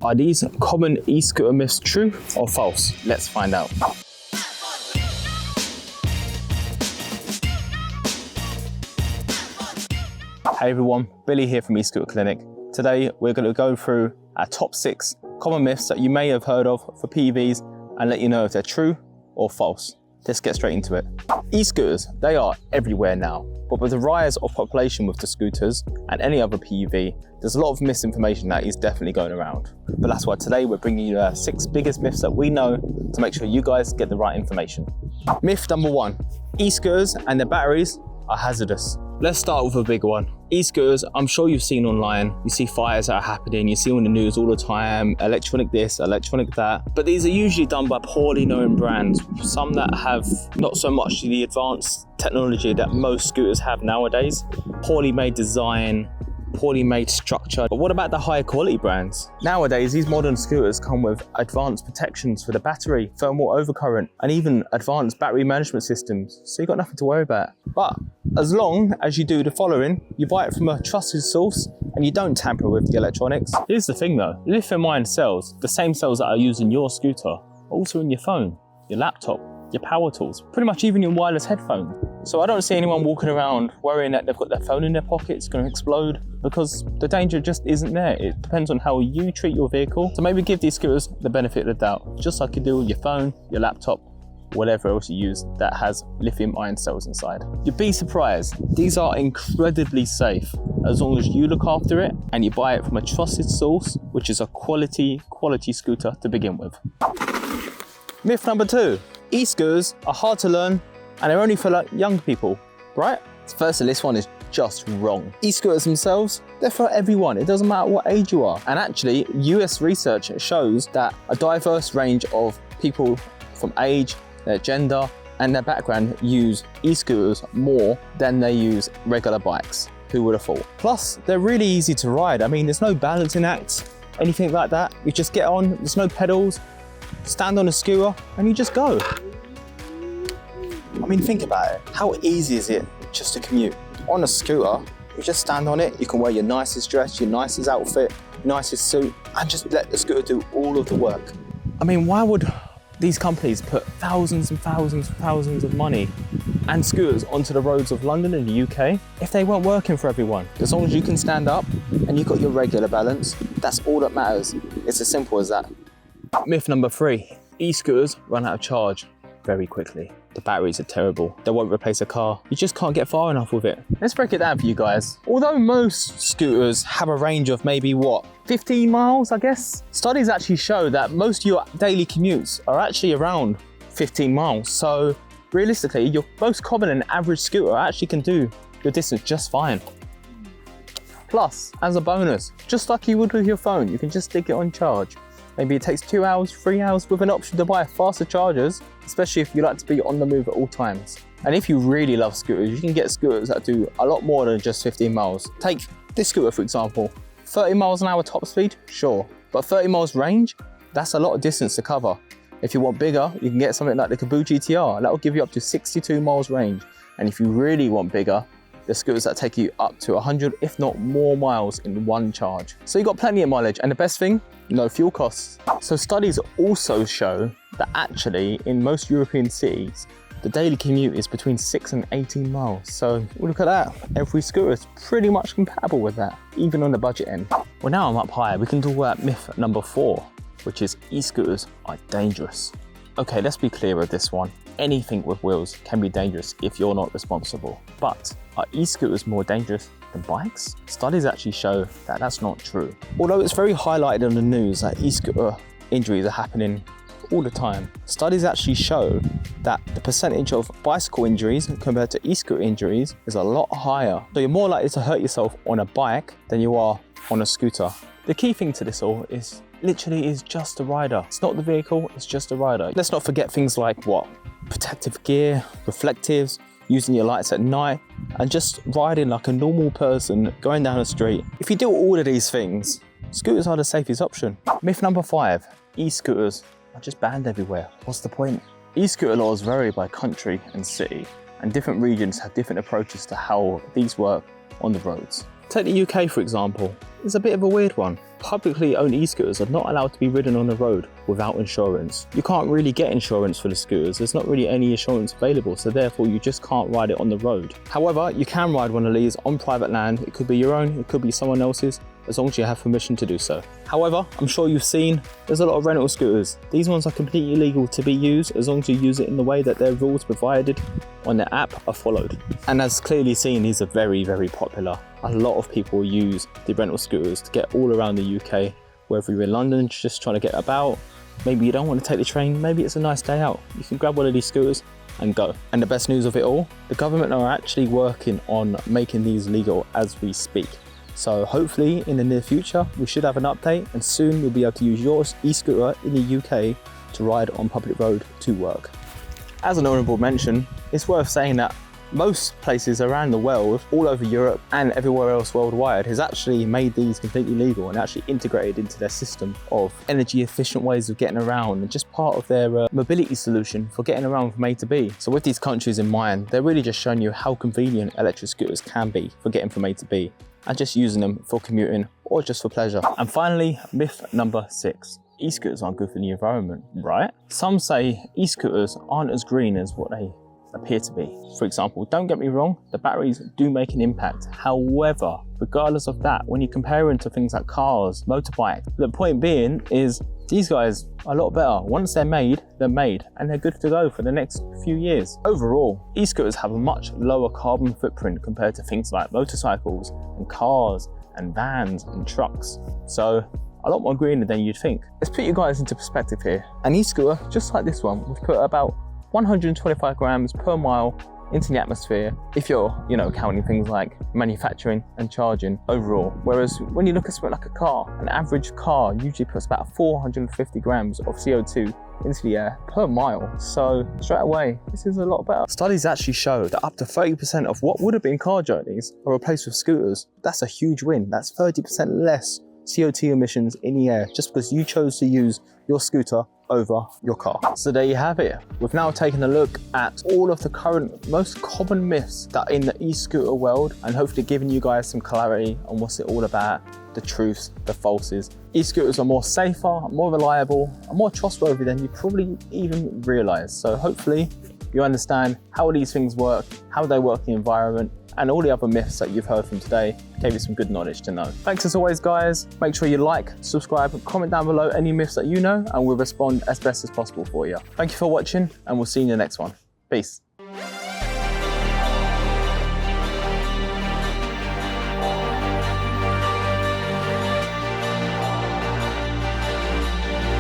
Are these common e-scooter myths true or false? Let's find out. Hey everyone, Billy here from Escooter Clinic. Today we're going to go through our top 6 common myths that you may have heard of for PEVs and let you know if they're true or false. Let's get straight into it. E-scooters, they are everywhere now, but with the rise of population with the scooters and any other PEV, there's a lot of misinformation that is definitely going around. But that's why today we're bringing you the 6 biggest myths that we know to make sure you guys get the right information. Myth number 1, e-scooters and their batteries are hazardous. Let's start with a big one. E-scooters, I'm sure you've seen online, you see fires that are happening, you see on the news all the time, electronic this, electronic that, but these are usually done by poorly known brands, some that have not so much the advanced technology that most scooters have nowadays, poorly made design, poorly made structure. But what about the higher quality brands? Nowadays, these modern scooters come with advanced protections for the battery, thermal overcurrent, and even advanced battery management systems, so you've got nothing to worry about. But as long as you do the following, you buy it from a trusted source and you don't tamper with the electronics. Here's the thing though, lithium-ion cells, the same cells that are used in your scooter, are also in your phone, your laptop, your power tools, pretty much even your wireless headphones. So I don't see anyone walking around worrying that they've got their phone in their pocket, it's going to explode, because the danger just isn't there. It depends on how you treat your vehicle. So maybe give these scooters the benefit of the doubt, just like you do with your phone, your laptop, whatever else you use that has lithium-ion cells inside. You'd be surprised, these are incredibly safe as long as you look after it and you buy it from a trusted source, which is a quality scooter to begin with. Myth number 2, e-scooters are hard to learn and they're only for like young people, right? Firstly, this one is just wrong. E-scooters themselves, they're for everyone. It doesn't matter what age you are. And actually, US research shows that a diverse range of people from age, their gender, and their background use e-scooters more than they use regular bikes. Who would have thought? Plus, they're really easy to ride. I mean, there's no balancing act, anything like that. You just get on, there's no pedals, stand on a scooter, and you just go. I mean, think about it. How easy is it just to commute? On a scooter, you just stand on it, you can wear your nicest dress, your nicest outfit, nicest suit, and just let the scooter do all of the work. I mean, why would these companies put thousands and thousands and thousands of money and scooters onto the roads of London and the UK if they weren't working for everyone? As long as you can stand up and you've got your regular balance, that's all that matters. It's as simple as that. Myth number 3, e-scooters run out of charge very quickly. The batteries are terrible. They won't replace a car. You just can't get far enough with it. Let's break it down for you guys. Although most scooters have a range of maybe 15 miles, I guess? Studies actually show that most of your daily commutes are actually around 15 miles. So realistically, your most common and average scooter actually can do your distance just fine. Plus, as a bonus, just like you would with your phone, you can just stick it on charge. Maybe it takes 2 hours, 3 hours with an option to buy faster chargers, especially if you like to be on the move at all times. And if you really love scooters, you can get scooters that do a lot more than just 15 miles. Take this scooter, for example, 30 miles an hour top speed, sure, but 30 miles range, that's a lot of distance to cover. If you want bigger, you can get something like the Kaboo GTR, that will give you up to 62 miles range. And if you really want bigger, the scooters that take you up to 100, if not more miles in one charge. So you've got plenty of mileage, and the best thing, no fuel costs. So studies also show that actually in most European cities, the daily commute is between 6 and 18 miles. So look at that, every scooter is pretty much compatible with that, even on the budget end. Well, now I'm up high, we can talk about myth number 4, which is e-scooters are dangerous. Okay, let's be clear with this one. Anything with wheels can be dangerous if you're not responsible. But are e-scooters more dangerous than bikes? Studies actually show that that's not true. Although it's very highlighted on the news that e-scooter injuries are happening all the time, studies actually show that the percentage of bicycle injuries compared to e-scooter injuries is a lot higher. So you're more likely to hurt yourself on a bike than you are on a scooter. The key thing to this all is literally is just the rider. It's not the vehicle, it's just the rider. Let's not forget things like protective gear, reflectives, using your lights at night, and just riding like a normal person going down the street. If you do all of these things, scooters are the safest option. Myth number 5, e-scooters are just banned everywhere. What's the point? E-scooter laws vary by country and city, and different regions have different approaches to how these work on the roads. Take the UK for example, it's a bit of a weird one. publicly owned e-scooters are not allowed to be ridden on the road without insurance. You can't really get insurance for the scooters. There's not really any insurance available, so therefore you just can't ride it on the road. However, you can ride one of these on private land. It could be your own, it could be someone else's, as long as you have permission to do so. However, I'm sure you've seen there's a lot of rental scooters. These ones are completely legal to be used as long as you use it in the way that their rules provided on the app are followed. And as clearly seen, these are very, very popular. A lot of people use the rental scooters to get all around the UK, whether you're in London just trying to get about, maybe you don't want to take the train, maybe it's a nice day out. You can grab one of these scooters and go. And the best news of it all, the government are actually working on making these legal as we speak. So hopefully in the near future, we should have an update and soon you'll be able to use your e-scooter in the UK to ride on public road to work. As an honourable mention, it's worth saying that most places around the world, all over Europe and everywhere else worldwide, has actually made these completely legal and actually integrated into their system of energy efficient ways of getting around and just part of their mobility solution for getting around from A to B. So with these countries in mind, they're really just showing you how convenient electric scooters can be for getting from A to B and just using them for commuting or just for pleasure. And finally, myth number 6. E-scooters aren't good for the environment, right? Some say e-scooters aren't as green as what they appear to be. For example, don't get me wrong, the batteries do make an impact. However, regardless of that, when you compare them to things like cars, motorbikes, the point being is these guys are a lot better. Once they're made and they're good to go for the next few years. Overall, e-scooters have a much lower carbon footprint compared to things like motorcycles and cars and vans and trucks. So a lot more greener than you'd think. Let's put you guys into perspective here. An e-scooter, just like this one, would put about 125 grams per mile into the atmosphere if you're, counting things like manufacturing and charging overall. Whereas when you look at something like a car, an average car usually puts about 450 grams of CO2 into the air per mile. So straight away, this is a lot better. Studies actually show that up to 30% of what would have been car journeys are replaced with scooters. That's a huge win. That's 30% less CO2 emissions in the air just because you chose to use your scooter over your car. So there you have it. We've now taken a look at all of the current most common myths that are in the e-scooter world and hopefully giving you guys some clarity on what's it all about, the truths, the falses. E-scooters are more safer, more reliable, and more trustworthy than you probably even realize. So hopefully you understand how these things work, how they work in the environment, and all the other myths that you've heard from today gave you some good knowledge to know. Thanks as always, guys. Make sure you like, subscribe, and comment down below any myths that you know, and we'll respond as best as possible for you. Thank you for watching, and we'll see you in the next one. Peace.